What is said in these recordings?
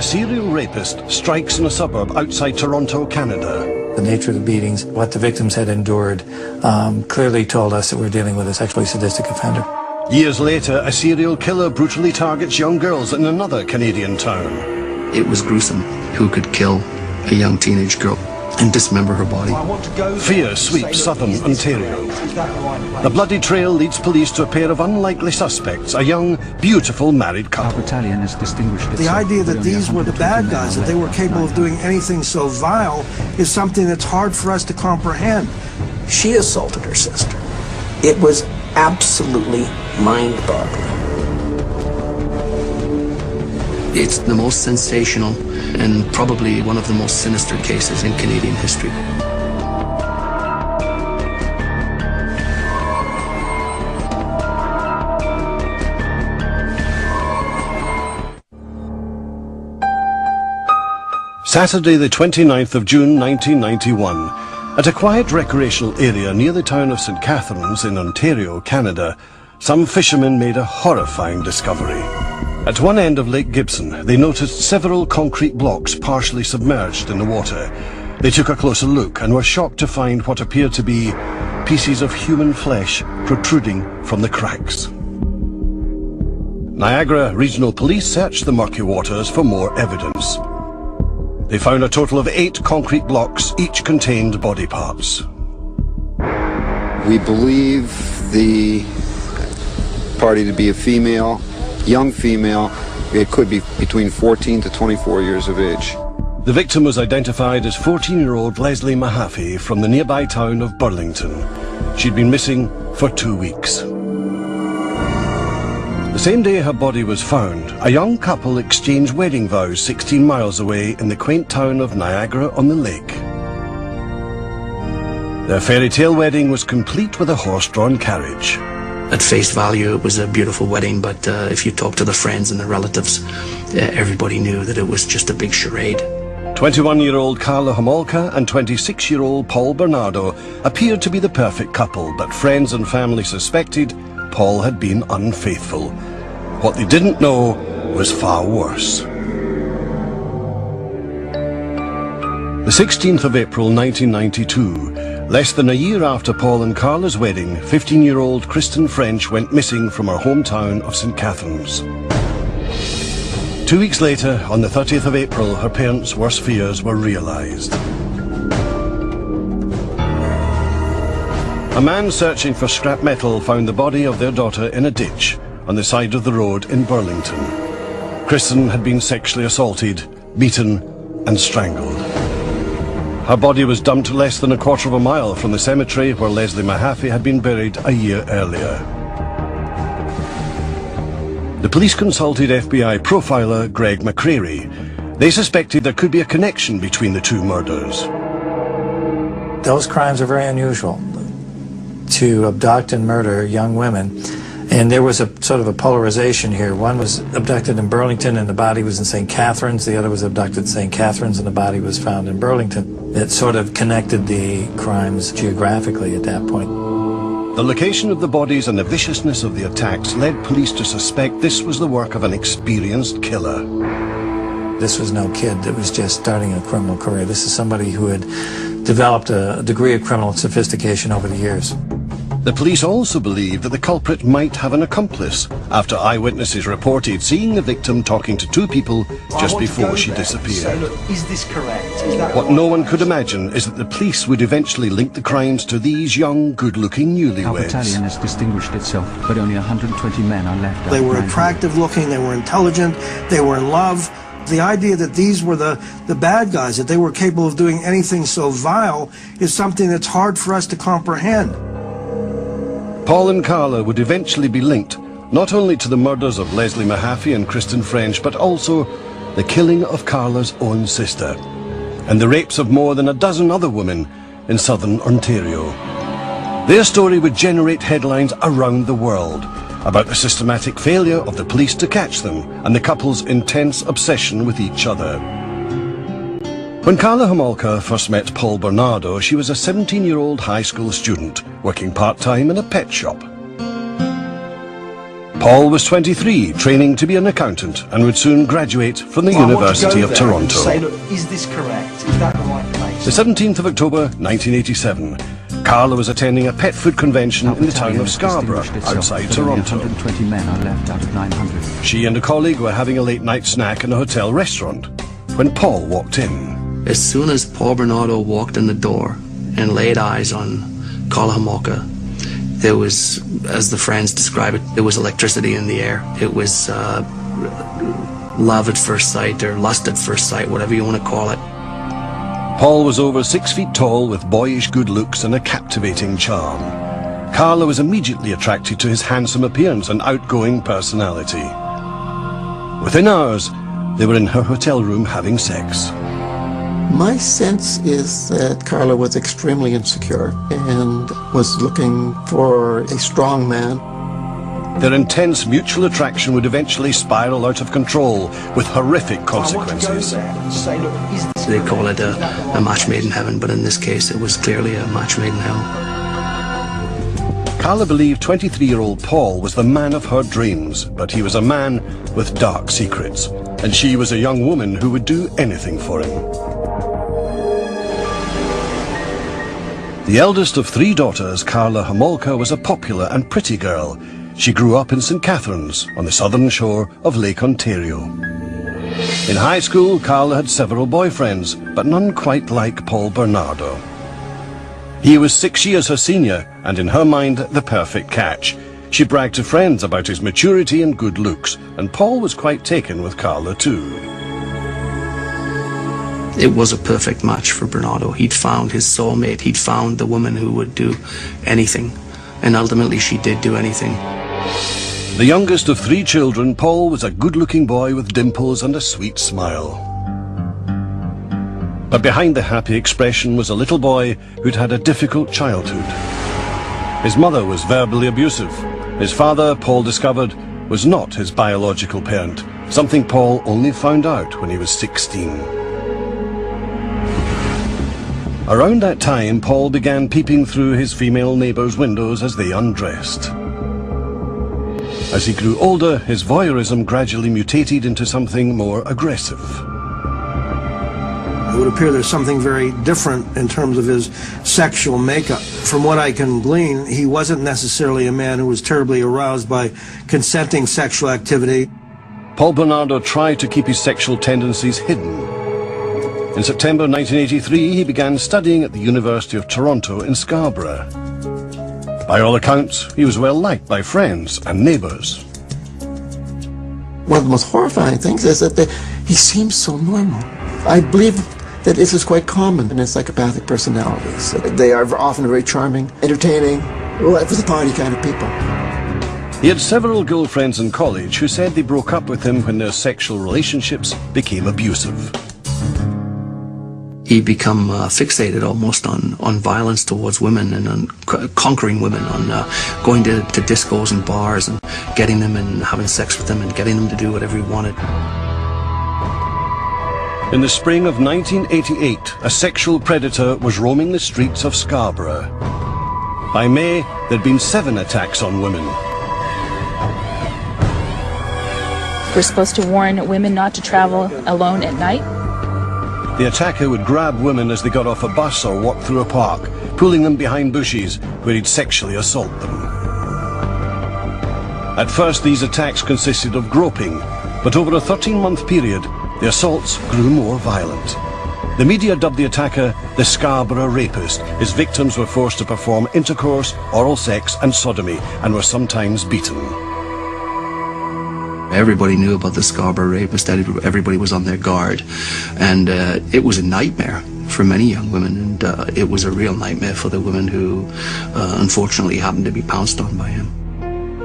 a serial rapist strikes in a suburb outside Toronto, Canada. The nature of the beatings, what the victims had endured, clearly told us that we're dealing with a sexually sadistic offender. Years later, a serial killer brutally targets young girls in another Canadian town. It was gruesome. Who could kill a young teenage girl and dismember her body? Fear sweeps southern Ontario. The bloody trail leads police to a pair of unlikely suspects, a young, beautiful married couple. Our battalion has distinguished itself. The idea that these were the bad guys, that they were capable of doing anything so vile, is something that's hard for us to comprehend. She assaulted her sister. It was absolutely mind-boggling. It's the most sensational and probably one of the most sinister cases in Canadian history. Saturday the 29th of June 1991, at a quiet recreational area near the town of St. Catharines in Ontario, Canada, some fishermen made a horrifying discovery. At one end of Lake Gibson, they noticed several concrete blocks partially submerged in the water. They took a closer look and were shocked to find what appeared to be pieces of human flesh protruding from the cracks. Niagara Regional Police searched the murky waters for more evidence. They found a total of 8 concrete blocks, each contained body parts. We believe the party to be a female, young female. It could be between 14 to 24 years of age. The victim was identified as 14-year-old Leslie Mahaffey from the nearby town of Burlington. She'd been missing for 2 weeks. The same day her body was found, a young couple exchanged wedding vows 16 miles away in the quaint town of Niagara-on-the-Lake. Their fairy tale wedding was complete with a horse-drawn carriage. At face value, it was a beautiful wedding, but if you talk to the friends and the relatives, everybody knew that it was just a big charade. 21-year-old Karla Homolka and 26-year-old Paul Bernardo appeared to be the perfect couple, but friends and family suspected Paul had been unfaithful. What they didn't know was far worse. The 16th of April 1992, less than a year after Paul and Karla's wedding, 15-year-old Kristen French went missing from her hometown of St. Catharines. 2 weeks later, on the 30th of April, her parents' worst fears were realized. A man searching for scrap metal found the body of their daughter in a ditch on the side of the road in Burlington. Kristen had been sexually assaulted, beaten and strangled. Her body was dumped less than a quarter of a mile from the cemetery where Leslie Mahaffey had been buried a year earlier. The police consulted FBI profiler Greg McCreary. They suspected there could be a connection between the two murders. Those crimes are very unusual, to abduct and murder young women. And there was a sort of a polarization here. One was abducted in Burlington and the body was in St. Catharines. The other was abducted in St. Catharines and the body was found in Burlington. It sort of connected the crimes geographically at that point. The location of the bodies and the viciousness of the attacks led police to suspect this was the work of an experienced killer. This was no kid that was just starting a criminal career. This is somebody who had developed a degree of criminal sophistication over the years. The police also believed that the culprit might have an accomplice after eyewitnesses reported seeing the victim talking to 2 people just before she disappeared. Is this correct? Is that what no one could imagine is that the police would eventually link the crimes to these young, good-looking newlyweds. Our battalion has distinguished itself, but only 120 men are left. They were attractive looking, they were intelligent, they were in love. The idea that these were the bad guys, that they were capable of doing anything so vile, is something that's hard for us to comprehend. Paul and Karla would eventually be linked not only to the murders of Leslie Mahaffey and Kristen French, but also the killing of Karla's own sister and the rapes of more than a dozen other women in southern Ontario. Their story would generate headlines around the world about the systematic failure of the police to catch them and the couple's intense obsession with each other. When Karla Homolka first met Paul Bernardo, she was a 17-year-old high school student working part-time in a pet shop. Paul was 23, training to be an accountant, and would soon graduate from the University of Toronto. Say, look, is this correct? Is that the right place? The 17th of October 1987, Karla was attending a pet food convention in the town of Scarborough, outside Toronto. 120 men are left out of 900. She and a colleague were having a late-night snack in a hotel restaurant when Paul walked in. As soon as Paul Bernardo walked in the door and laid eyes on Karla Homolka, there was, as the friends describe it, there was electricity in the air. It was love at first sight, or lust at first sight, whatever you want to call it. Paul was over 6 feet tall with boyish good looks and a captivating charm. Karla was immediately attracted to his handsome appearance and outgoing personality. Within hours, they were in her hotel room having sex. My sense is that Karla was extremely insecure and was looking for a strong man. Their intense mutual attraction would eventually spiral out of control with horrific consequences. They call it a match made in heaven, but in this case it was clearly a match made in hell. Karla believed 23-year-old Paul was the man of her dreams, but he was a man with dark secrets, and she was a young woman who would do anything for him. The eldest of 3 daughters, Karla Homolka was a popular and pretty girl. She grew up in St. Catharines, on the southern shore of Lake Ontario. In high school, Karla had several boyfriends, but none quite like Paul Bernardo. He was 6 years her senior, and in her mind, the perfect catch. She bragged to friends about his maturity and good looks, and Paul was quite taken with Karla too. It was a perfect match for Bernardo. He'd found his soulmate. He'd found the woman who would do anything. And ultimately she did do anything. The youngest of 3 children, Paul was a good-looking boy with dimples and a sweet smile. But behind the happy expression was a little boy who'd had a difficult childhood. His mother was verbally abusive. His father, Paul discovered, was not his biological parent, something Paul only found out when he was 16. Around that time, Paul began peeping through his female neighbours' windows as they undressed. As he grew older, his voyeurism gradually mutated into something more aggressive. It would appear there's something very different in terms of his sexual makeup. From what I can glean, he wasn't necessarily a man who was terribly aroused by consenting sexual activity. Paul Bernardo tried to keep his sexual tendencies hidden. In September 1983, he began studying at the University of Toronto in Scarborough. By all accounts, he was well liked by friends and neighbours. One of the most horrifying things is that he seems so normal. I believe that this is quite common in psychopathic personalities. They are often very charming, entertaining, life of the party kind of people. He had several girlfriends in college who said they broke up with him when their sexual relationships became abusive. He'd become fixated almost on violence towards women and on conquering women, on going to discos and bars and getting them and having sex with them and getting them to do whatever he wanted. In the spring of 1988, a sexual predator was roaming the streets of Scarborough. By May, there'd been 7 attacks on women. We're supposed to warn women not to travel alone at night. The attacker would grab women as they got off a bus or walked through a park, pulling them behind bushes where he'd sexually assault them. At first, these attacks consisted of groping, but over a 13-month period, the assaults grew more violent. The media dubbed the attacker the Scarborough Rapist. His victims were forced to perform intercourse, oral sex and sodomy, and were sometimes beaten. Everybody knew about the Scarborough Rapist. Everybody was on their guard. And it was a nightmare for many young women. And it was a real nightmare for the women who unfortunately happened to be pounced on by him.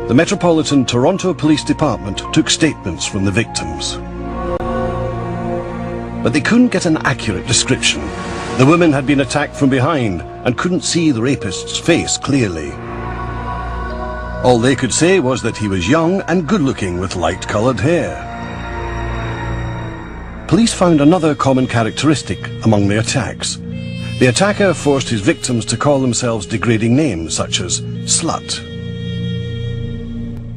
The Metropolitan Toronto Police Department took statements from the victims. But they couldn't get an accurate description. The women had been attacked from behind and couldn't see the rapist's face clearly. All they could say was that he was young and good-looking with light-coloured hair. Police found another common characteristic among the attacks. The attacker forced his victims to call themselves degrading names such as slut.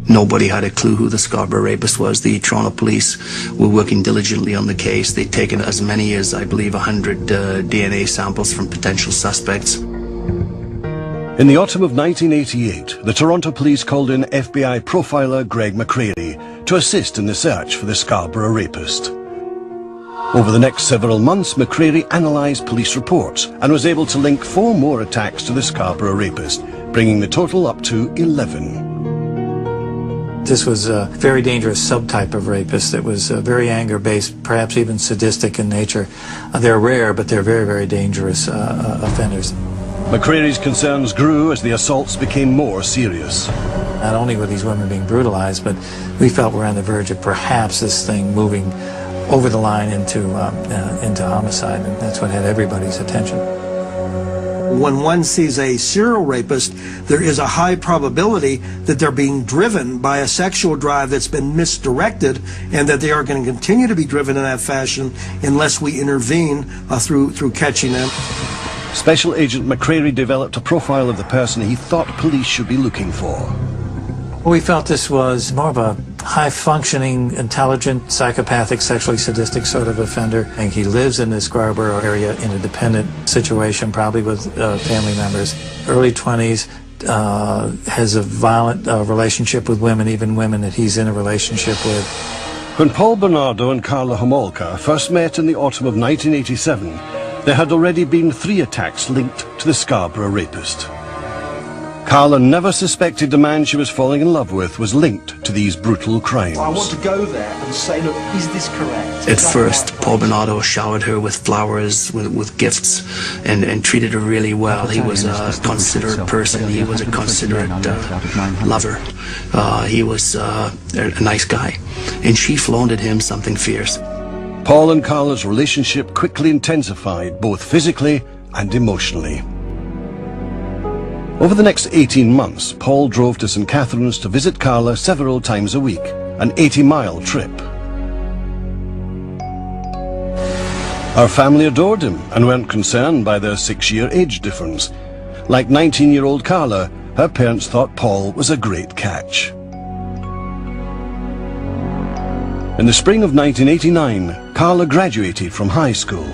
Nobody had a clue who the Scarborough rapist was. The Toronto police were working diligently on the case. They'd taken as many as, I believe, 100 DNA samples from potential suspects. In the autumn of 1988, the Toronto police called in FBI profiler Greg McCreary to assist in the search for the Scarborough rapist. Over the next several months, McCreary analysed police reports and was able to link 4 more attacks to the Scarborough rapist, bringing the total up to 11. This was a very dangerous subtype of rapist that was very anger-based, perhaps even sadistic in nature. They're rare, but they're very, very dangerous offenders. McCreary's concerns grew as the assaults became more serious. Not only were these women being brutalized, but we felt we're on the verge of perhaps this thing moving over the line into homicide, and that's what had everybody's attention. When one sees a serial rapist, there is a high probability that they're being driven by a sexual drive that's been misdirected, and that they are going to continue to be driven in that fashion unless we intervene through catching them. Special Agent McCreary developed a profile of the person he thought police should be looking for. We felt this was more of a high-functioning, intelligent, psychopathic, sexually sadistic sort of offender. And he lives in the Scarborough area in a dependent situation, probably with family members. Early 20s, has a violent relationship with women, even women that he's in a relationship with. When Paul Bernardo and Karla Homolka first met in the autumn of 1987, there had already been 3 attacks linked to the Scarborough rapist. Karla never suspected the man she was falling in love with was linked to these brutal crimes. I want to go there and say, look, is this correct? At first, Paul Bernardo showered her with flowers, with gifts, and treated her really well. He was a considerate person. He was a considerate lover. He was a nice guy. And she flaunted him something fierce. Paul and Karla's relationship quickly intensified, both physically and emotionally. Over the next 18 months, Paul drove to St. Catharines to visit Karla several times a week, an 80-mile trip. Our family adored him and weren't concerned by their 6-year age difference. Like 19-year-old Karla, her parents thought Paul was a great catch. In the spring of 1989, Karla graduated from high school.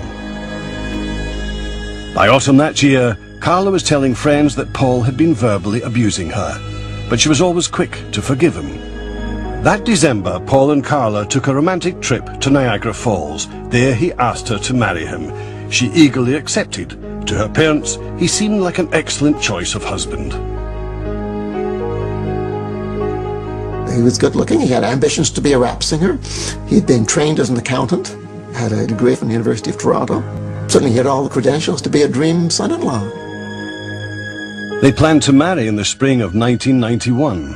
By autumn that year, Karla was telling friends that Paul had been verbally abusing her, but she was always quick to forgive him. That December, Paul and Karla took a romantic trip to Niagara Falls. There he asked her to marry him. She eagerly accepted. To her parents, he seemed like an excellent choice of husband. He was good looking, he had ambitions to be a rap singer. He'd been trained as an accountant, had a degree from the University of Toronto. Certainly he had all the credentials to be a dream son-in-law. They planned to marry in the spring of 1991.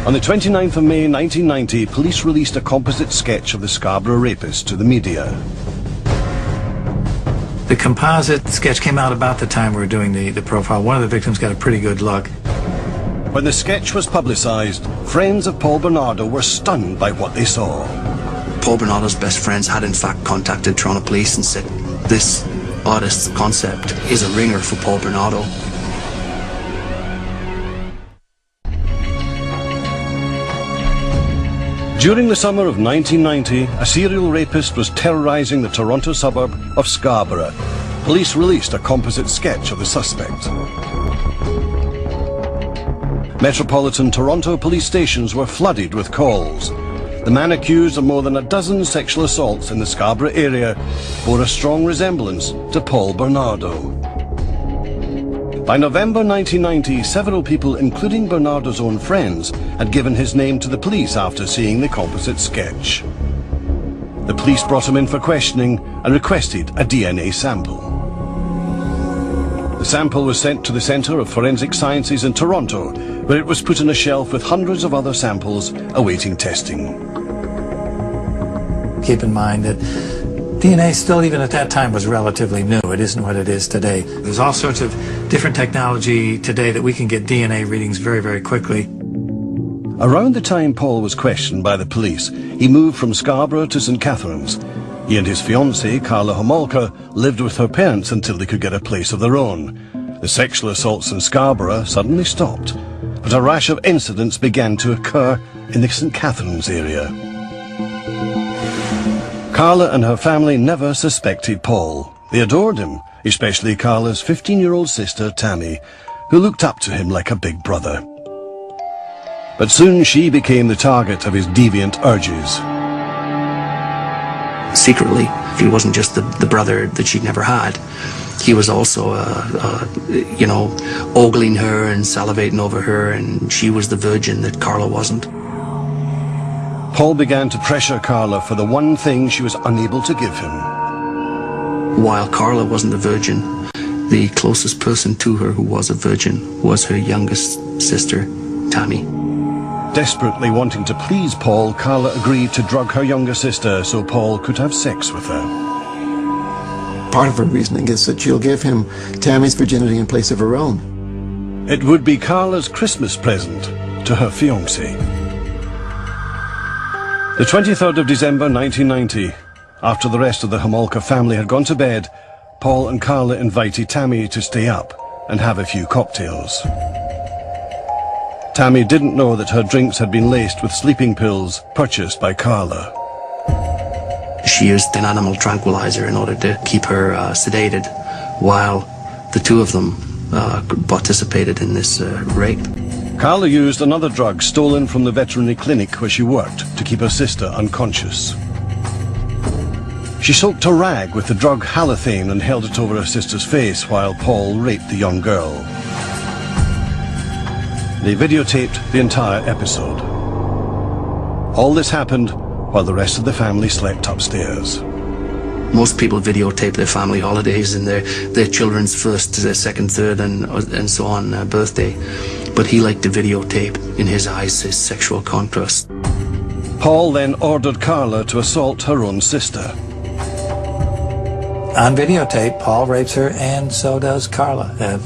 On the 29th of May 1990, police released a composite sketch of the Scarborough rapist to the media. The composite sketch came out about the time we were doing the profile. One of the victims got a pretty good look. When the sketch was publicized, friends of Paul Bernardo were stunned by what they saw. Paul Bernardo's best friends had in fact contacted Toronto police and said, this artist's concept is a ringer for Paul Bernardo. During the summer of 1990, a serial rapist was terrorizing the Toronto suburb of Scarborough. Police released a composite sketch of the suspect. Metropolitan Toronto police stations were flooded with calls. The man accused of more than a dozen sexual assaults in the Scarborough area bore a strong resemblance to Paul Bernardo. By November 1990, several people, including Bernardo's own friends, had given his name to the police after seeing the composite sketch. The police brought him in for questioning and requested a DNA sample. The sample was sent to the Centre of Forensic Sciences in Toronto, where it was put on a shelf with hundreds of other samples awaiting testing. Keep in mind that DNA still, even at that time, was relatively new. It isn't what it is today. There's all sorts of different technology today that we can get DNA readings very, very quickly. Around the time Paul was questioned by the police, he moved from Scarborough to St. Catharines. He and his fiancée, Karla Homolka, lived with her parents until they could get a place of their own. The sexual assaults in Scarborough suddenly stopped, but a rash of incidents began to occur in the St. Catharines area. Karla and her family never suspected Paul. They adored him, especially Karla's 15-year-old sister, Tammy, who looked up to him like a big brother. But soon she became the target of his deviant urges. Secretly, he wasn't just the brother that she'd never had. He was also, you know, ogling her and salivating over her, and she was the virgin that Karla wasn't. Paul began to pressure Karla for the one thing she was unable to give him. While Karla wasn't a virgin, the closest person to her who was a virgin was her youngest sister, Tammy. Desperately wanting to please Paul, Karla agreed to drug her younger sister so Paul could have sex with her. Part of her reasoning is that she'll give him Tammy's virginity in place of her own. It would be Karla's Christmas present to her fiancé. The 23rd of December 1990, after the rest of the Homolka family had gone to bed, Paul and Karla invited Tammy to stay up and have a few cocktails. Tammy didn't know that her drinks had been laced with sleeping pills purchased by Karla. She used an animal tranquilizer in order to keep her sedated, while the two of them participated in this rape. Karla used another drug stolen from the veterinary clinic where she worked to keep her sister unconscious. She soaked a rag with the drug halothane and held it over her sister's face while Paul raped the young girl. They videotaped the entire episode. All this happened while the rest of the family slept upstairs. Most people videotape their family holidays and their children's first, their second, third, and so on birthday. But he liked to videotape, in his eyes, his sexual conquest. Paul then ordered Karla to assault her own sister. On videotape, Paul rapes her, and so does Karla. Have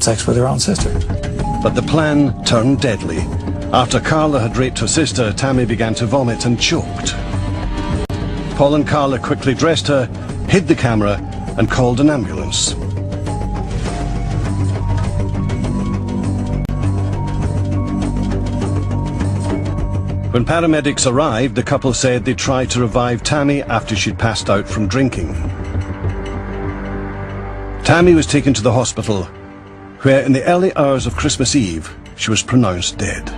sex with her own sister. But the plan turned deadly. After Karla had raped her sister, Tammy began to vomit and choked. Paul and Karla quickly dressed her, hid the camera, and called an ambulance. When paramedics arrived, the couple said they tried to revive Tammy after she'd passed out from drinking. Tammy was taken to the hospital, where in the early hours of Christmas Eve, she was pronounced dead.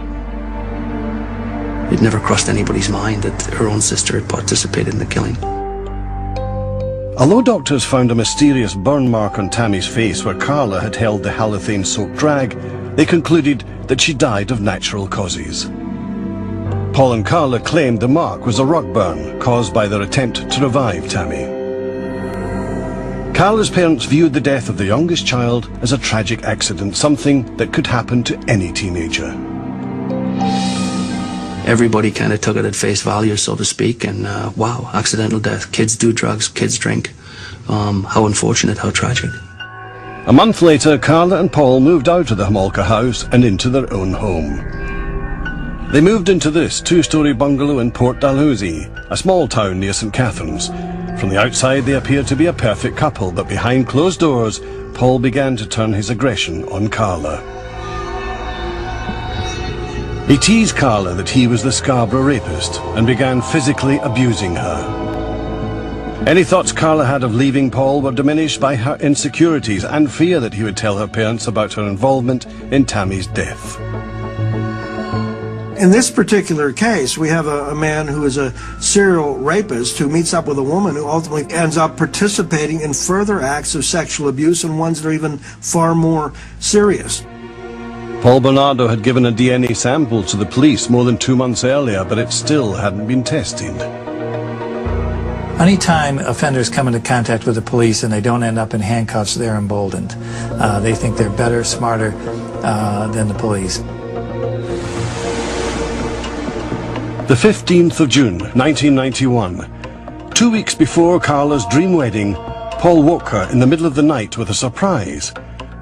It never crossed anybody's mind that her own sister had participated in the killing. Although doctors found a mysterious burn mark on Tammy's face where Karla had held the halothane-soaked rag, they concluded that she died of natural causes. Paul and Karla claimed the mark was a rug burn caused by their attempt to revive Tammy. Karla's parents viewed the death of the youngest child as a tragic accident, something that could happen to any teenager. Everybody kind of took it at face value, so to speak, and wow, accidental death. Kids do drugs, kids drink. How unfortunate, how tragic. A month later, Karla and Paul moved out of the Homolka house and into their own home. They moved into this two-story bungalow in Port Dalhousie, a small town near St. Catharines. From the outside, they appeared to be a perfect couple, but behind closed doors, Paul began to turn his aggression on Karla. He teased Karla that he was the Scarborough rapist and began physically abusing her. Any thoughts Karla had of leaving Paul were diminished by her insecurities and fear that he would tell her parents about her involvement in Tammy's death. In this particular case, we have a man who is a serial rapist who meets up with a woman who ultimately ends up participating in further acts of sexual abuse, and ones that are even far more serious. Paul Bernardo had given a DNA sample to the police more than 2 months earlier, but it still hadn't been tested. Anytime offenders come into contact with the police and they don't end up in handcuffs, they're emboldened. They think they're better, smarter than the police. The 15th of June, 1991. 2 weeks before Karla's dream wedding, Paul woke her in the middle of the night with a surprise.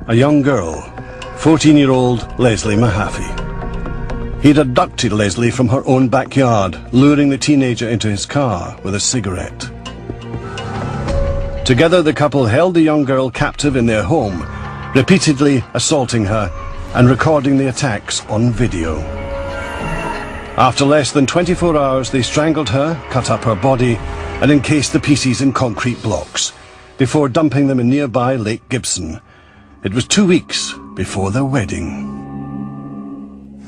A young girl, 14-year-old Leslie Mahaffey. He'd abducted Leslie from her own backyard, luring the teenager into his car with a cigarette. Together, the couple held the young girl captive in their home repeatedly assaulting her and recording the attacks on video. After less than 24 hours, they strangled her, cut up her body, and encased the pieces in concrete blocks, before dumping them in nearby Lake Gibson. It was 2 weeks before their wedding.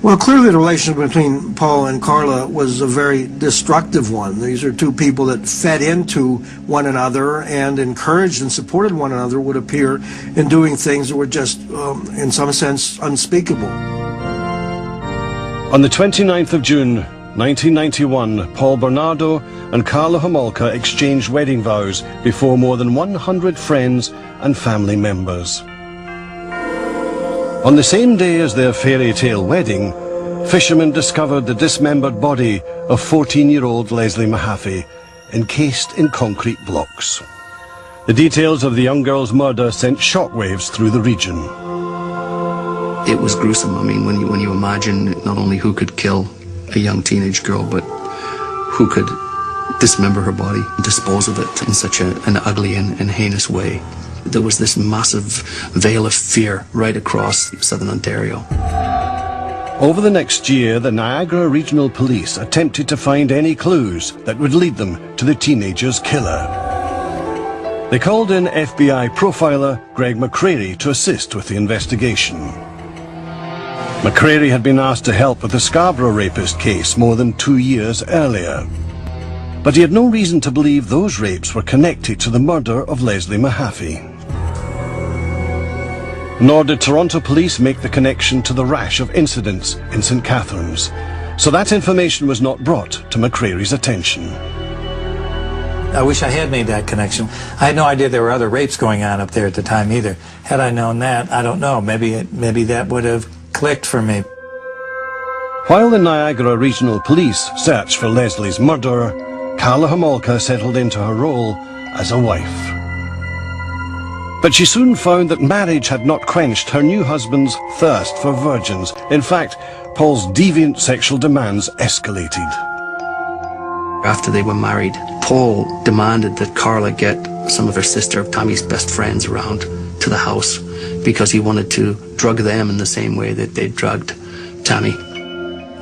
Well, clearly the relationship between Paul and Karla was a very destructive one. These are two people that fed into one another and encouraged and supported one another, would appear, in doing things that were just, in some sense, unspeakable. On the 29th of June, 1991, Paul Bernardo and Karla Homolka exchanged wedding vows before more than 100 friends and family members. On the same day as their fairy tale wedding, fishermen discovered the dismembered body of 14-year-old Leslie Mahaffey, encased in concrete blocks. The details of the young girl's murder sent shockwaves through the region. It was gruesome. I mean, when you imagine not only who could kill a young teenage girl, but who could dismember her body, dispose of it in such an ugly and heinous way. There was this massive veil of fear right across southern Ontario. Over the next year, the Niagara Regional Police attempted to find any clues that would lead them to the teenager's killer. They called in FBI profiler Greg McCreary to assist with the investigation. McCreary had been asked to help with the Scarborough rapist case more than 2 years earlier. But he had no reason to believe those rapes were connected to the murder of Leslie Mahaffey. Nor did Toronto police make the connection to the rash of incidents in St. Catharines, so that information was not brought to McCreary's attention. I wish I had made that connection. I had no idea there were other rapes going on up there at the time either. Had I known that, I don't know, maybe that would have clicked for me. While the Niagara Regional Police searched for Leslie's murderer, Karla Homolka settled into her role as a wife. But she soon found that marriage had not quenched her new husband's thirst for virgins. In fact, Paul's deviant sexual demands escalated. After they were married, Paul demanded that Karla get some of her sister, Tammy's best friends, around to the house because he wanted to drug them in the same way that they drugged Tammy.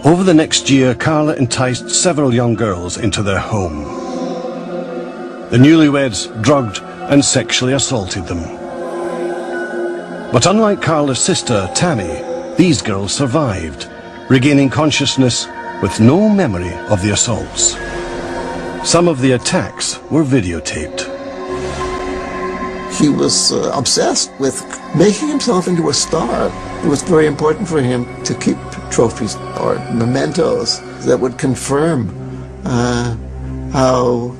Over the next year, Karla enticed several young girls into their home. The newlyweds drugged and sexually assaulted them. But unlike Karla's sister, Tammy, these girls survived, regaining consciousness with no memory of the assaults. Some of the attacks were videotaped. He was obsessed with making himself into a star. It was very important for him to keep trophies or mementos that would confirm how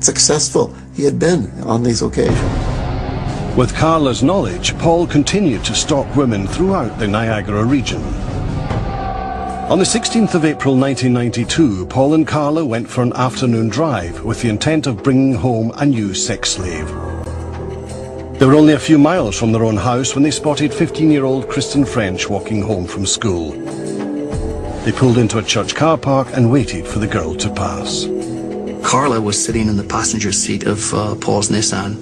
successful he had been on these occasions. With Karla's knowledge, Paul continued to stalk women throughout the Niagara region. On the 16th of April 1992, Paul and Karla went for an afternoon drive with the intent of bringing home a new sex slave. They were only a few miles from their own house when they spotted 15-year-old Kristen French walking home from school. They pulled into a church car park and waited for the girl to pass. Karla was sitting in the passenger seat of Paul's Nissan,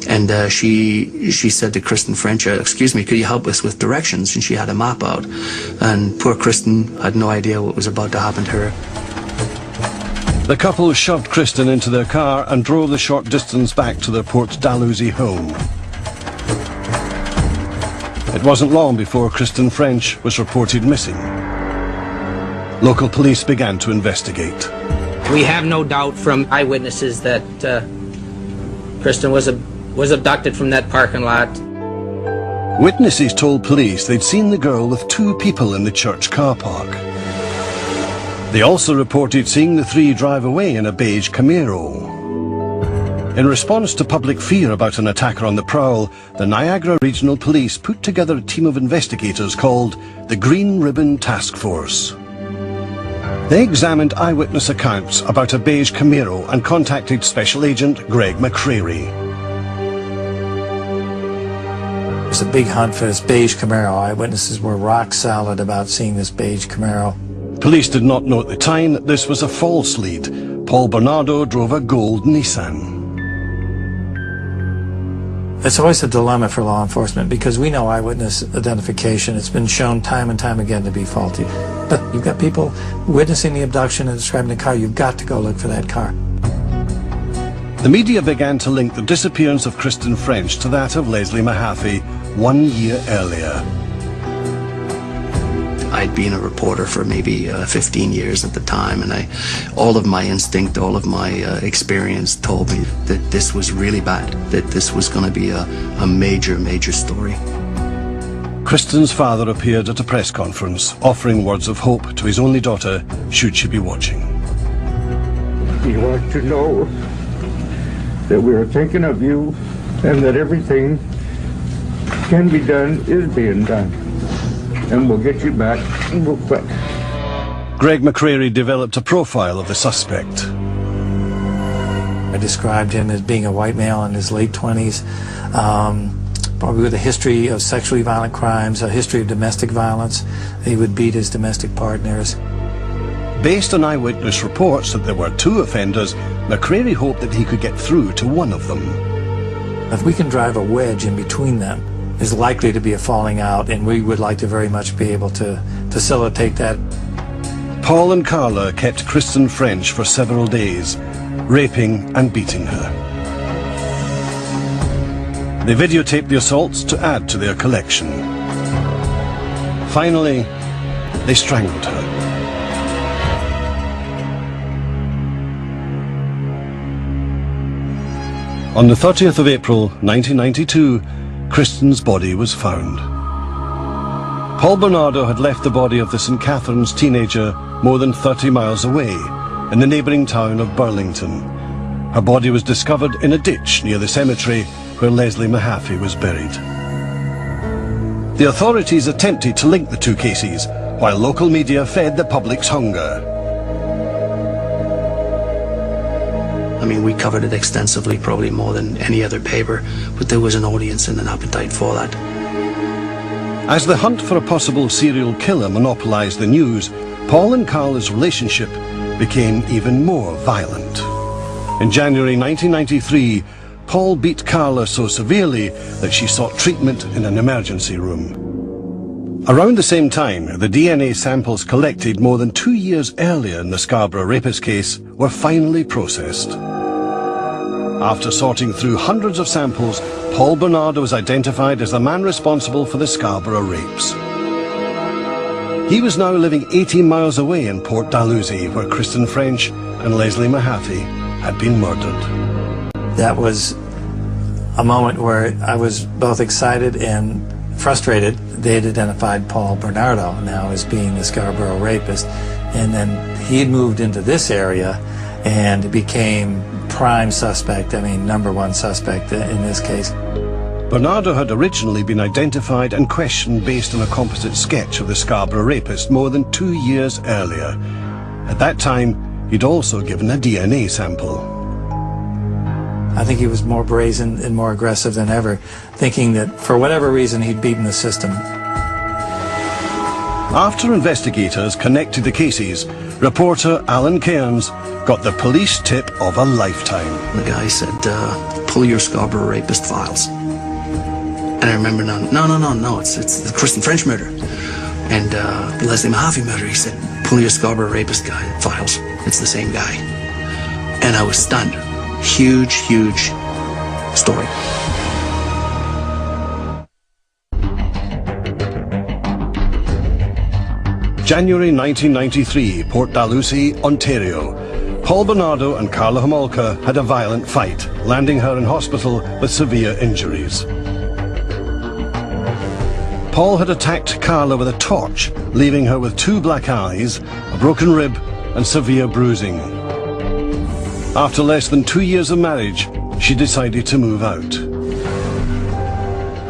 and she said to Kristen French, "Excuse me, could you help us with directions?" And she had a map out, and poor Kristen had no idea what was about to happen to her. The couple shoved Kristen into their car and drove the short distance back to their Port Dalhousie home. It wasn't long before Kristen French was reported missing. Local police began to investigate. We have no doubt from eyewitnesses that Kristen was abducted from that parking lot. Witnesses told police they'd seen the girl with 2 people in the church car park. They also reported seeing the 3 drive away in a beige Camaro. In response to public fear about an attacker on the prowl, the Niagara Regional Police put together a team of investigators called the Green Ribbon Task Force. They examined eyewitness accounts about a beige Camaro and contacted Special Agent Greg McCreary. It was a big hunt for this beige Camaro. Eyewitnesses were rock solid about seeing this beige Camaro. Police did not know at the time that this was a false lead. Paul Bernardo drove a gold Nissan. It's always a dilemma for law enforcement because we know eyewitness identification. It's been shown time and time again to be faulty. But you've got people witnessing the abduction and describing the car. You've got to go look for that car. The media began to link the disappearance of Kristen French to that of Leslie Mahaffey 1 year earlier. I'd been a reporter for maybe 15 years at the time, and all of my instinct, all of my experience told me that this was really bad, that this was going to be a major, major story. Kristen's father appeared at a press conference, offering words of hope to his only daughter, should she be watching. We want to know that we are thinking of you and that everything can be done is being done. And we'll get you back real quick. Greg McCreary developed a profile of the suspect. I described him as being a white male in his late 20s, probably with a history of sexually violent crimes, a history of domestic violence. He would beat his domestic partners. Based on eyewitness reports that there were 2 offenders, McCreary hoped that he could get through to one of them. If we can drive a wedge in between them, there's likely to be a falling out, and we would like to very much be able to facilitate that. Paul and Karla kept Kristen French for several days, raping and beating her. They videotaped the assaults to add to their collection. Finally, they strangled her. On the 30th of April, 1992, Kristen's body was found. Paul Bernardo had left the body of the St. Catherine's teenager more than 30 miles away, in the neighbouring town of Burlington. Her body was discovered in a ditch near the cemetery where Leslie Mahaffey was buried. The authorities attempted to link the 2 cases, while local media fed the public's hunger. I mean, we covered it extensively, probably more than any other paper, but there was an audience and an appetite for that. As the hunt for a possible serial killer monopolized the news, Paul and Karla's relationship became even more violent. In January 1993, Paul beat Karla so severely that she sought treatment in an emergency room. Around the same time, the DNA samples collected more than 2 years earlier in the Scarborough rapist case were finally processed. After sorting through hundreds of samples, Paul Bernardo was identified as the man responsible for the Scarborough rapes. He was now living 18 miles away in Port Dalhousie, where Kristen French and Leslie Mahaffey had been murdered. That was a moment where I was both excited and frustrated. They had identified Paul Bernardo now as being the Scarborough rapist, and then he had moved into this area and became prime suspect, I mean #1 suspect in this case. Bernardo had originally been identified and questioned based on a composite sketch of the Scarborough rapist more than 2 years earlier. At that time, he'd also given a DNA sample. I think he was more brazen and more aggressive than ever, thinking that for whatever reason he'd beaten the system. After investigators connected the cases, reporter Alan Cairns got the police tip of a lifetime. The guy said, pull your Scarborough rapist files. And I remember, no, it's the Kristen French murder. And Leslie Mahaffey murder, he said, pull your Scarborough rapist files. It's the same guy. And I was stunned. Huge, huge story. January 1993, Port Dalhousie, Ontario. Paul Bernardo and Karla Homolka had a violent fight, landing her in hospital with severe injuries. Paul had attacked Karla with a torch, leaving her with 2 black eyes, a broken rib and severe bruising. After less than 2 years of marriage, she decided to move out.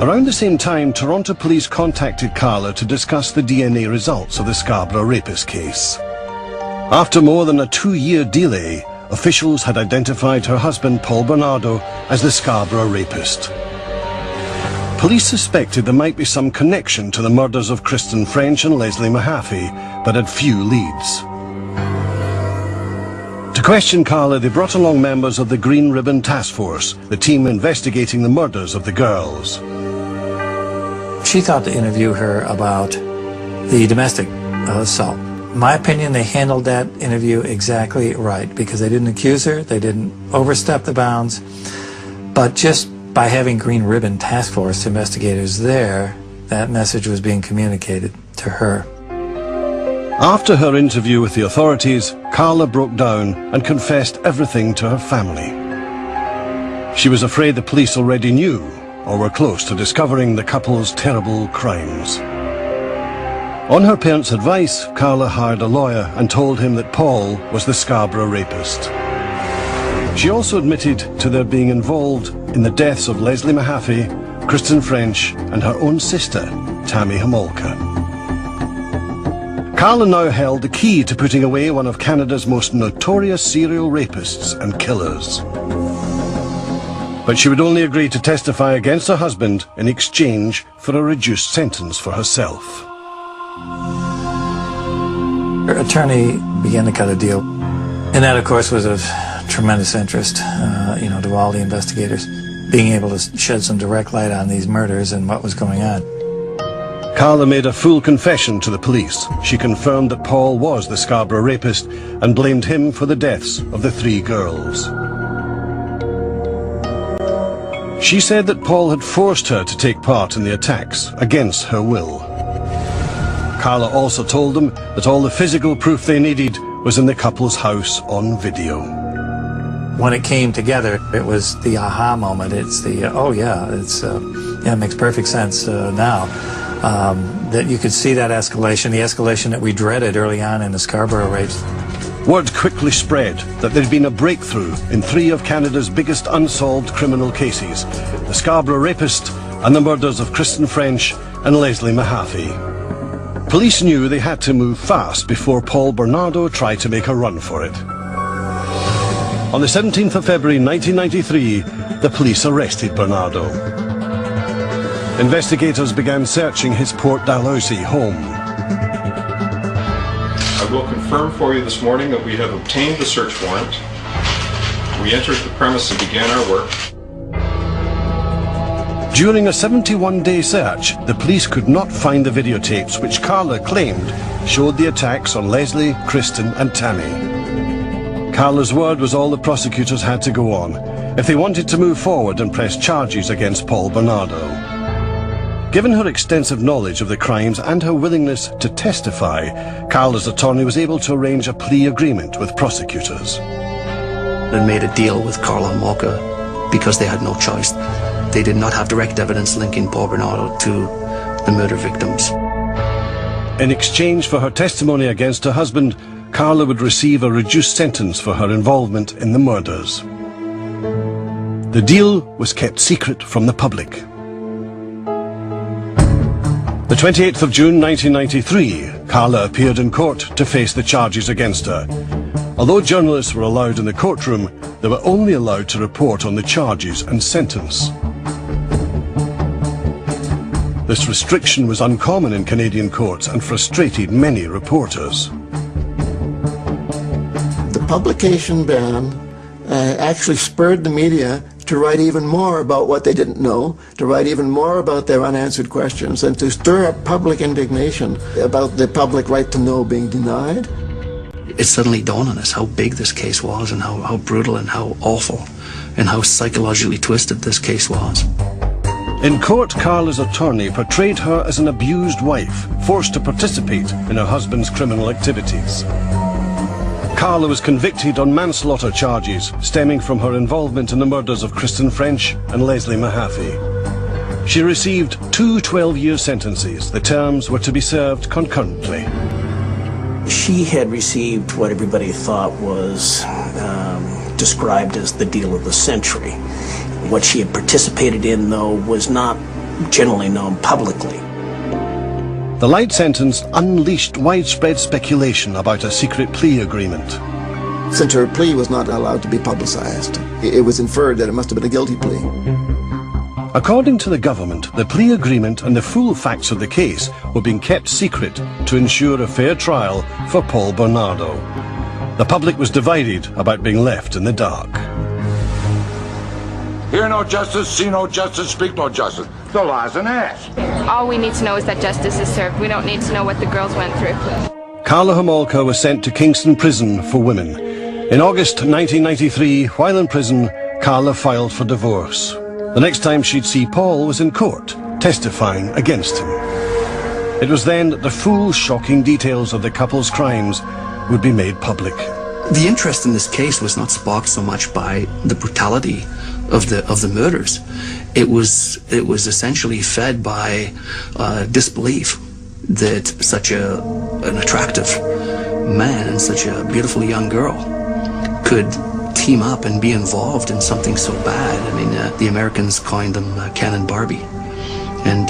Around the same time, Toronto police contacted Karla to discuss the DNA results of the Scarborough rapist case. After more than a 2-year delay, officials had identified her husband Paul Bernardo as the Scarborough rapist. Police suspected there might be some connection to the murders of Kristen French and Leslie Mahaffey, but had few leads. To question Karla, they brought along members of the Green Ribbon Task Force, the team investigating the murders of the girls. She thought to interview her about the domestic assault. In my opinion, they handled that interview exactly right, because they didn't accuse her, they didn't overstep the bounds, but just by having Green Ribbon Task Force investigators there, that message was being communicated to her. After her interview with the authorities, Karla broke down and confessed everything to her family. She was afraid the police already knew or were close to discovering the couple's terrible crimes. On her parents' advice, Karla hired a lawyer and told him that Paul was the Scarborough rapist. She also admitted to their being involved in the deaths of Leslie Mahaffey, Kristen French, and her own sister, Tammy Homolka. Karla now held the key to putting away one of Canada's most notorious serial rapists and killers. But she would only agree to testify against her husband in exchange for a reduced sentence for herself. Her attorney began to cut a deal, and that, of course, was of tremendous interest, to all the investigators, being able to shed some direct light on these murders and what was going on. Karla made a full confession to the police. She confirmed that Paul was the Scarborough rapist and blamed him for the deaths of the 3 girls. She said that Paul had forced her to take part in the attacks against her will. Karla also told them that all the physical proof they needed was in the couple's house on video. When it came together, it was the aha moment. It's the, it makes perfect sense now. That you could see that escalation, the escalation that we dreaded early on in the Scarborough rapes. Word quickly spread that there'd been a breakthrough in 3 of Canada's biggest unsolved criminal cases, the Scarborough rapist and the murders of Kristen French and Leslie Mahaffey. Police knew they had to move fast before Paul Bernardo tried to make a run for it. On the 17th of February 1993, the police arrested Bernardo. Investigators began searching his Port Dalhousie home. I will confirm for you this morning that we have obtained the search warrant. We entered the premise and began our work. During a 71-day search, the police could not find the videotapes which Karla claimed showed the attacks on Leslie, Kristen and Tammy. Karla's word was all the prosecutors had to go on if they wanted to move forward and press charges against Paul Bernardo. Given her extensive knowledge of the crimes and her willingness to testify, Karla's attorney was able to arrange a plea agreement with prosecutors. They made a deal with Karla Homolka because they had no choice. They did not have direct evidence linking Paul Bernardo to the murder victims. In exchange for her testimony against her husband, Karla would receive a reduced sentence for her involvement in the murders. The deal was kept secret from the public. The 28th of June 1993, Karla appeared in court to face the charges against her. Although journalists were allowed in the courtroom, they were only allowed to report on the charges and sentence. This restriction was uncommon in Canadian courts and frustrated many reporters. The publication ban actually spurred the media to write even more about what they didn't know, to write even more about their unanswered questions, and to stir up public indignation about the public right to know being denied. It suddenly dawned on us how big this case was and how brutal and how awful and how psychologically twisted this case was. In court, Karla's attorney portrayed her as an abused wife, forced to participate in her husband's criminal activities. Karla was convicted on manslaughter charges stemming from her involvement in the murders of Kristen French and Leslie Mahaffey. She received 2 12-year sentences. The terms were to be served concurrently. She had received what everybody thought was described as the deal of the century. What she had participated in, though, was not generally known publicly. The light sentence unleashed widespread speculation about a secret plea agreement. Since her plea was not allowed to be publicized, it was inferred that it must have been a guilty plea. According to the government, the plea agreement and the full facts of the case were being kept secret to ensure a fair trial for Paul Bernardo. The public was divided about being left in the dark. Hear no justice, see no justice, speak no justice. The law's an ass. All we need to know is that justice is served. We don't need to know what the girls went through. Karla Homolka was sent to Kingston Prison for Women. In August 1993, while in prison, Karla filed for divorce. The next time she'd see Paul was in court, testifying against him. It was then that the full, shocking details of the couple's crimes would be made public. The interest in this case was not sparked so much by the brutality of the murders. It was essentially fed by disbelief that such an attractive man and such a beautiful young girl could team up and be involved in something so bad. I mean, the Americans coined them Ken and Barbie, and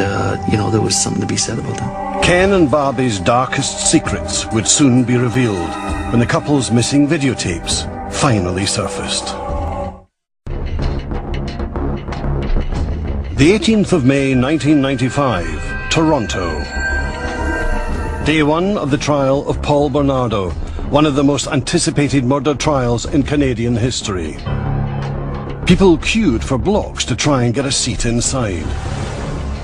you know, there was something to be said about that. Ken and Barbie's darkest secrets would soon be revealed when the couple's missing videotapes finally surfaced. The 18th of May 1995, Toronto. Day one of the trial of Paul Bernardo, one of the most anticipated murder trials in Canadian history. People queued for blocks to try and get a seat inside.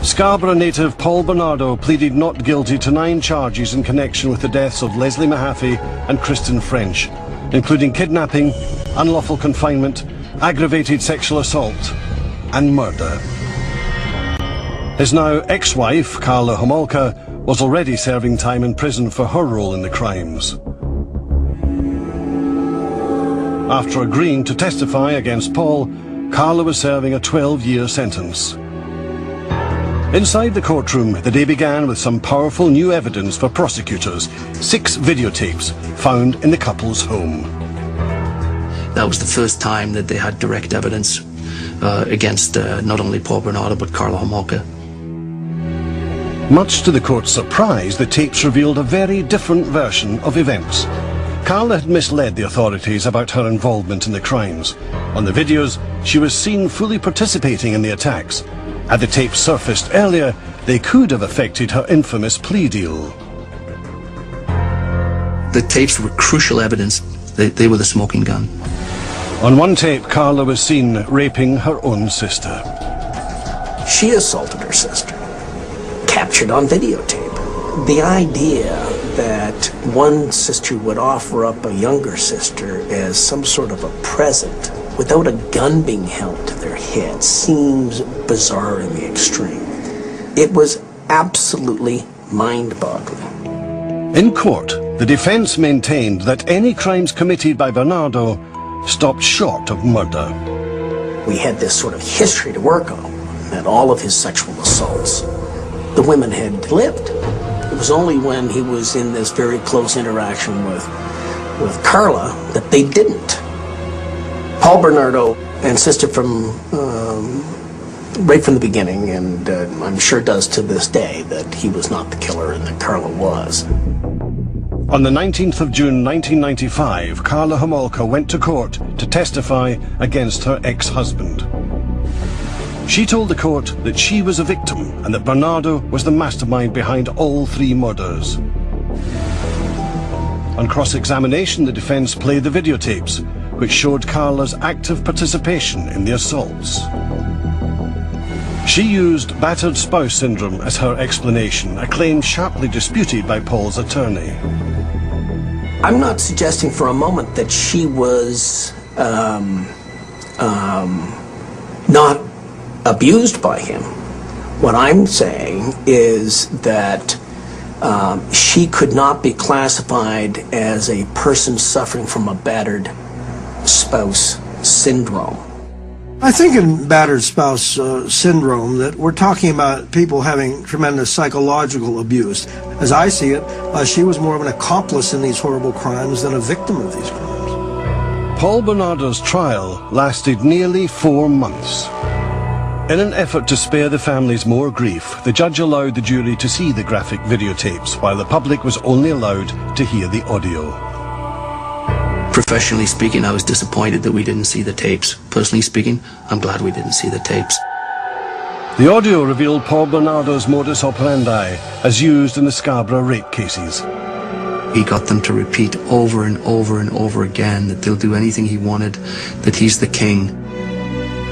Scarborough native Paul Bernardo pleaded not guilty to 9 charges in connection with the deaths of Leslie Mahaffey and Kristen French, including kidnapping, unlawful confinement, aggravated sexual assault, and murder. His now ex-wife, Karla Homolka, was already serving time in prison for her role in the crimes. After agreeing to testify against Paul, Karla was serving a 12-year sentence. Inside the courtroom, the day began with some powerful new evidence for prosecutors. 6 videotapes found in the couple's home. That was the first time that they had direct evidence against not only Paul Bernardo but Karla Homolka. Much to the court's surprise, the tapes revealed a very different version of events. Karla had misled the authorities about her involvement in the crimes. On the videos, she was seen fully participating in the attacks. Had the tapes surfaced earlier, they could have affected her infamous plea deal. The tapes were crucial evidence. They were the smoking gun. On one tape, Karla was seen raping her own sister. She assaulted her sister, captured on videotape. The idea that one sister would offer up a younger sister as some sort of a present without a gun being held to their head seems bizarre in the extreme. It was absolutely mind-boggling. In court, the defense maintained that any crimes committed by Bernardo stopped short of murder. We had this sort of history to work on, that all of his sexual assaults, the women had lived. It was only when he was in this very close interaction with Karla that they didn't. Paul Bernardo insisted right from the beginning, and I'm sure does to this day, that he was not the killer and that Karla was. On the 19th of June 1995, Karla Homolka went to court to testify against her ex-husband. She told the court that she was a victim and that Bernardo was the mastermind behind all 3 murders. On cross-examination, the defense played the videotapes, which showed Karla's active participation in the assaults. She used battered spouse syndrome as her explanation, a claim sharply disputed by Paul's attorney. I'm not suggesting for a moment that she was not abused by him. What I'm saying is that she could not be classified as a person suffering from a battered spouse syndrome. I think in battered spouse syndrome that we're talking about people having tremendous psychological abuse. As I see it, she was more of an accomplice in these horrible crimes than a victim of these crimes. Paul Bernardo's trial lasted nearly 4 months. In an effort to spare the families more grief, the judge allowed the jury to see the graphic videotapes, while the public was only allowed to hear the audio. Professionally speaking, I was disappointed that we didn't see the tapes. Personally speaking, I'm glad we didn't see the tapes. The audio revealed Paul Bernardo's modus operandi as used in the Scarborough rape cases. He got them to repeat over and over and over again that they'll do anything he wanted, that he's the king.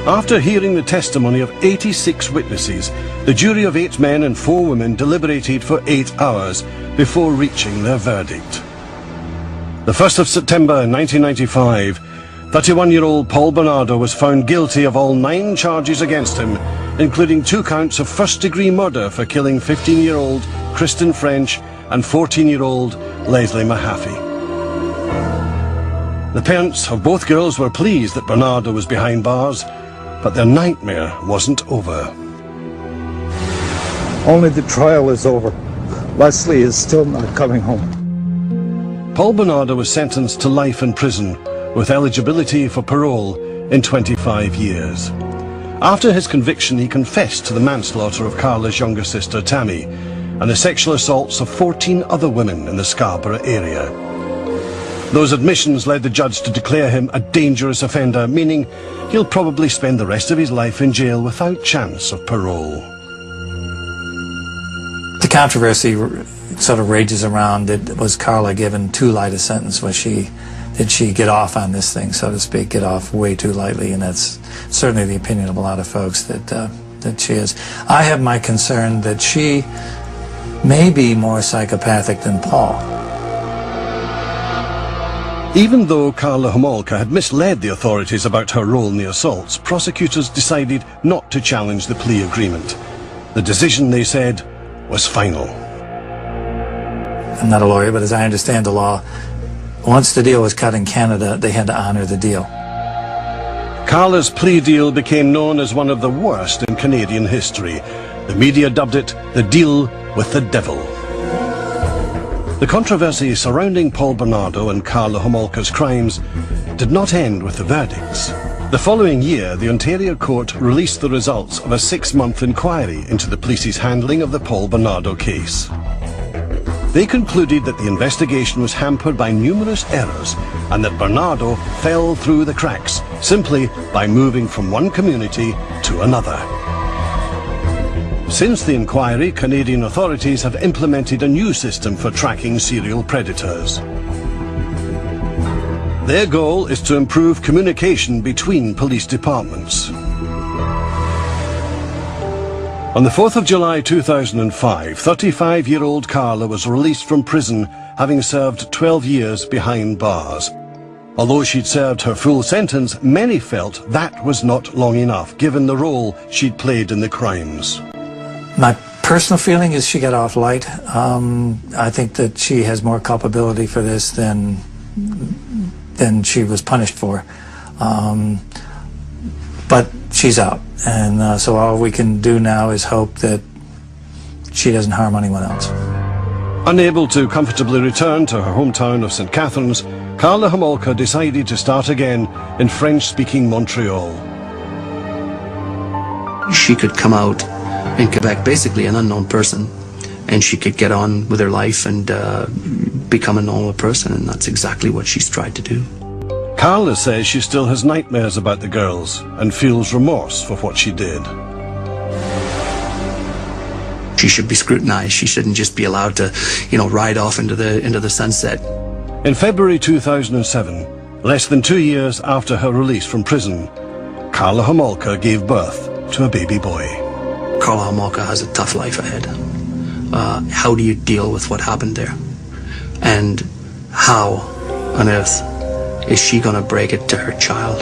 After hearing the testimony of 86 witnesses, the jury of 8 men and 4 women deliberated for 8 hours before reaching their verdict. The 1st of September 1995, 31-year-old Paul Bernardo was found guilty of all 9 charges against him, including 2 counts of first-degree murder for killing 15-year-old Kristen French and 14-year-old Leslie Mahaffey. The parents of both girls were pleased that Bernardo was behind bars, but their nightmare wasn't over. Only the trial is over. Leslie is still not coming home. Paul Bernardo was sentenced to life in prison with eligibility for parole in 25 years. After his conviction, he confessed to the manslaughter of Karla's younger sister Tammy and the sexual assaults of 14 other women in the Scarborough area. Those admissions led the judge to declare him a dangerous offender, meaning he'll probably spend the rest of his life in jail without chance of parole. The controversy sort of rages around, was Karla given too light a sentence? Did she get off on this thing, so to speak, get off way too lightly? And that's certainly the opinion of a lot of folks, that she is. I have my concern that she may be more psychopathic than Paul. Even though Karla Homolka had misled the authorities about her role in the assaults, prosecutors decided not to challenge the plea agreement. The decision, they said, was final. I'm not a lawyer, but as I understand the law, once the deal was cut in Canada, they had to honor the deal. Karla's plea deal became known as one of the worst in Canadian history. The media dubbed it the deal with the devil. The controversy surrounding Paul Bernardo and Karla Homolka's crimes did not end with the verdicts. The following year, the Ontario court released the results of a 6-month inquiry into the police's handling of the Paul Bernardo case. They concluded that the investigation was hampered by numerous errors and that Bernardo fell through the cracks simply by moving from one community to another. Since the inquiry, Canadian authorities have implemented a new system for tracking serial predators. Their goal is to improve communication between police departments. On the 4th of July 2005, 35-year-old Karla was released from prison, having served 12 years behind bars. Although she'd served her full sentence, many felt that was not long enough, given the role she'd played in the crimes. My personal feeling is she got off light. I think that she has more culpability for this than she was punished for. But she's out, and so all we can do now is hope that she doesn't harm anyone else. Unable to comfortably return to her hometown of St. Catharines, Karla Homolka decided to start again in French-speaking Montreal. She could come out in Quebec, basically an unknown person, and she could get on with her life and become a normal person, and that's exactly what she's tried to do. Karla says she still has nightmares about the girls and feels remorse for what she did. She should be scrutinized. She shouldn't just be allowed to, ride off into the sunset. In February 2007, less than 2 years after her release from prison, Karla Homolka gave birth to a baby boy. Karla Homolka has a tough life ahead. How do you deal with what happened there? And how on earth is she going to break it to her child?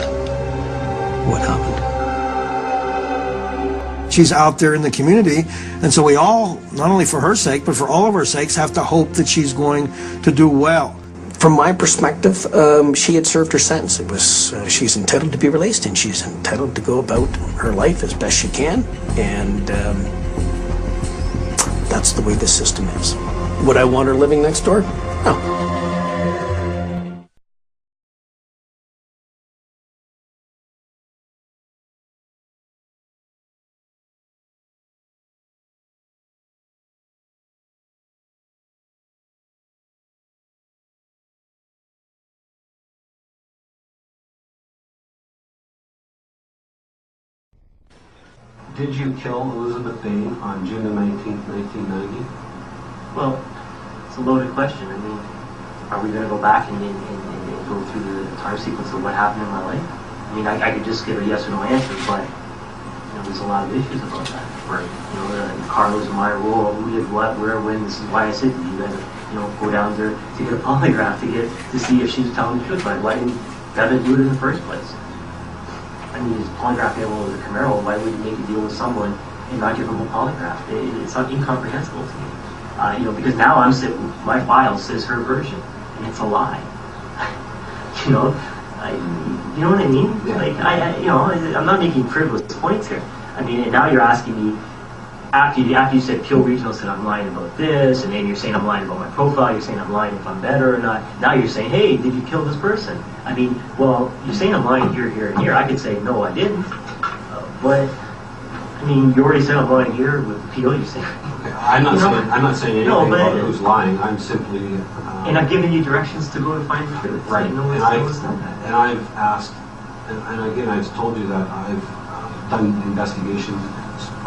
What happened? She's out there in the community, and so we all, not only for her sake, but for all of our sakes, have to hope that she's going to do well. From my perspective, she had served her sentence. It was she's entitled to be released, and she's entitled to go about her life as best she can, and that's the way the system is. Would I want her living next door? No. Did you kill Elizabeth Bain on June the 19th, 1990? Well, it's a loaded question. I mean, Are we going to go back and go through the entire sequence of what happened in my life? I mean, I could just give a yes or no answer, but there's a lot of issues about that. Right. Karla's in my role. Who did what, where, when. This is why I said you guys, go down there to get a polygraph to see if she was telling the truth. Why didn't Devin do it in the first place? I mean, he's polygraphing all over the Camaro. Why would you make a deal with someone and not give them a polygraph? It's not incomprehensible to me. Because now my file says her version, and it's a lie. You know what I mean? Yeah. I'm not making frivolous points here. I mean, and now you're asking me, after you said Peel Regional said I'm lying about this, and then you're saying I'm lying about my profile, you're saying I'm lying if I'm better or not. Now you're saying, hey, did you kill this person? I mean, well, you're saying I'm lying here, here, and here. I could say, no, I didn't. But, I mean, you already said I'm lying here with Peel. You say, I'm not saying anything about who's lying. I'm simply... and I've given you directions to go to find the truth. Right. And I've asked, and again, I've told you that I've done investigations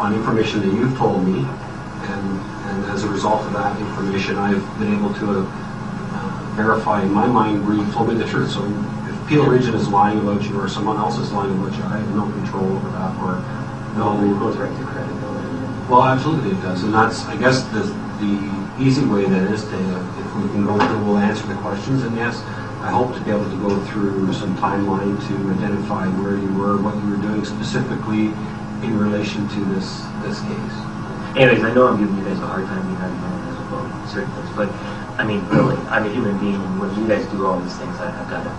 on information that you've told me, and as a result of that information, I've been able to verify in my mind where you told me the truth. So if Peel Region is lying about you or someone else is lying about you, I have no control over that, or no... It goes right to credibility. Well, absolutely it does, and that's, I guess, the easy way that is to, if we can go through, we'll answer the questions, and yes, I hope to be able to go through some timeline to identify where you were, what you were doing specifically in relation to this case. Anyways, I know I'm giving you guys a hard time about certain things, but I mean, really, I'm a human being, and when you guys do all these things, I've got to,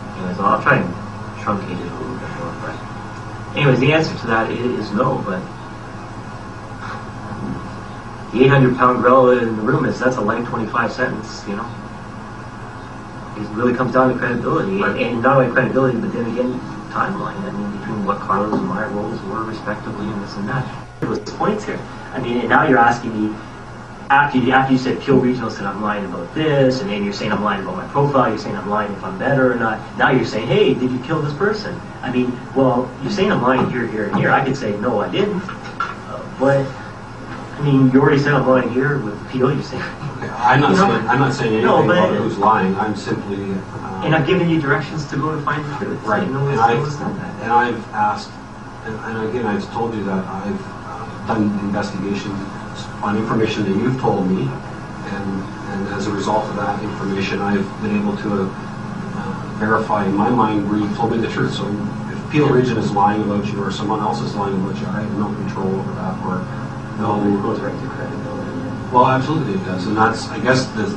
I'll try and truncate it a little bit more, but anyways, the answer to that is no, but the 800-pound gorilla in the room that's a life 25 sentence, It really comes down to credibility, and not only credibility, but then again, timeline. I mean, between what Karla's and my roles were respectively, and this and that. There was points here. I mean, and now you're asking me, after you said Peel Regional said I'm lying about this, and then you're saying I'm lying about my profile, you're saying I'm lying if I'm better or not. Now you're saying, hey, did you kill this person? I mean, well, you're saying I'm lying here, here, and here. I could say, no, I didn't. But I mean, you already said I'm lying here with Peel. You say. I'm not saying anything about who's lying. I'm simply. And I've given you directions to go to find the truth. Right. And I've asked, and again, I've told you that I've done investigations on information that you've told me, and as a result of that information, I've been able to verify in my mind where you told me the truth. So if Peel Region is lying about you or someone else is lying about you, I have no control over that, or no. It goes right to credibility. Well, absolutely it does, and that's, I guess, the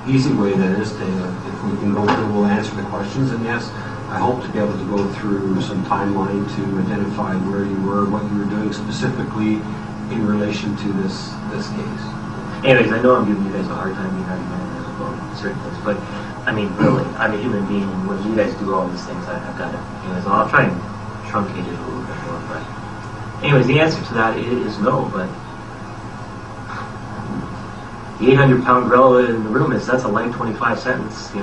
easy way that is to, if we can go through, we'll answer the questions, and yes, I hope to be able to go through some timeline to identify where you were, what you were doing specifically in relation to this case. Anyways, I know I'm giving you guys a hard time about certain things, but I mean, really, I'm a human being, and when you guys do all these things, I've got to, I'll try and truncate it a little bit more, but anyways, the answer to that is no, but the 800-pound gorilla in the room that's a life 25 sentence, It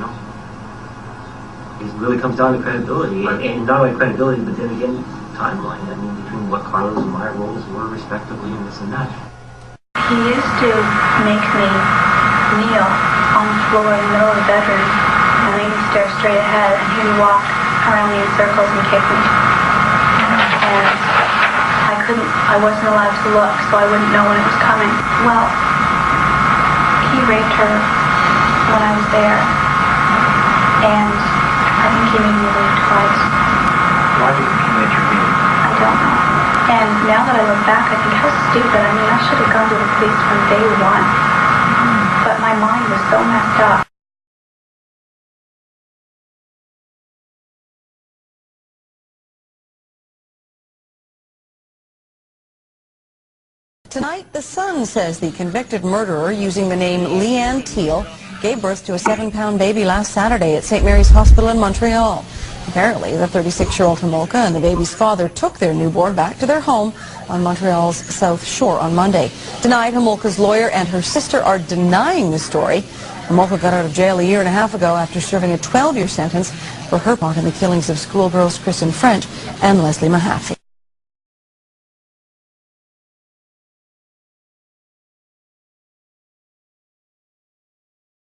really comes down to credibility, and not only credibility, but then again, timeline. I mean, between what Karla's and my roles were respectively, and this and that. He used to make me kneel on the floor in the middle of the bedroom, and I used to stare straight ahead, and he would walk around me in circles and kick me. And I wasn't allowed to look, so I wouldn't know when it was coming. Well, he raped her when I was there, and I think he made me leave twice. Why did he make you leave? I don't know. And now that I look back, I think how stupid. I mean, I should have gone to the police from day one. But my mind was so messed up. Tonight, The Sun says the convicted murderer, using the name Leanne Teal, gave birth to a 7-pound baby last Saturday at St. Mary's Hospital in Montreal. Apparently, the 36-year-old Homolka and the baby's father took their newborn back to their home on Montreal's South Shore on Monday. Tonight, Homolka's lawyer and her sister are denying the story. Homolka got out of jail a year and a half ago after serving a 12-year sentence for her part in the killings of schoolgirls Kristen French and Leslie Mahaffey.